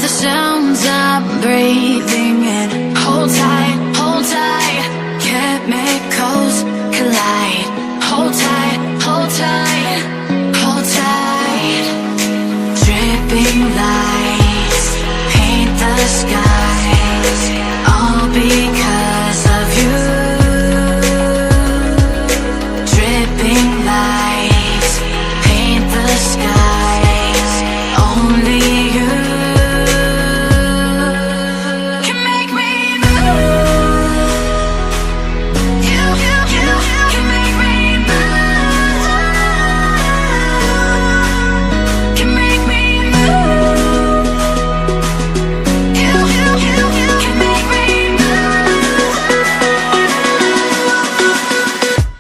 the sounds I'm breathing in. Hold tight, chemicals collide. Hold tight, hold tight, hold tight. Dripping lights paint the skies, all because of you. Dripping lights paint the skies, only you can make me move. You can make me move. Can make me move. You can make me move.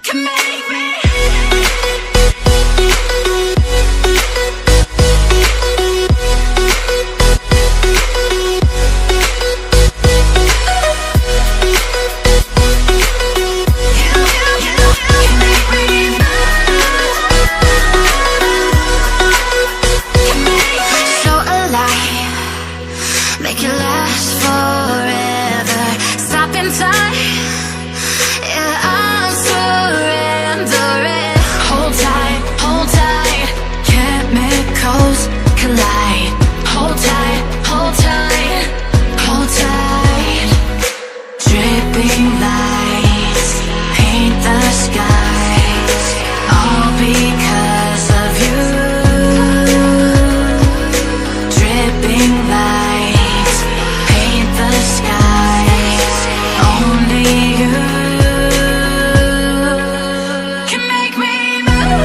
Can make me. So alive, make it last forever. Stop in time, yeah, I'm surrendering. Hold tight, chemicals collide. Hold tight, hold tight, hold tight. Dripping lights paint the skies, all because of you. Dripping lights paint the skies, only you can make me move.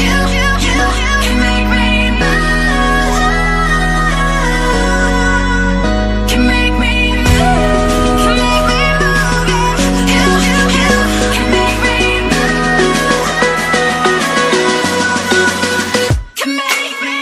You can make me move. Can make me move. Can make me move. You can make me move. Can make me.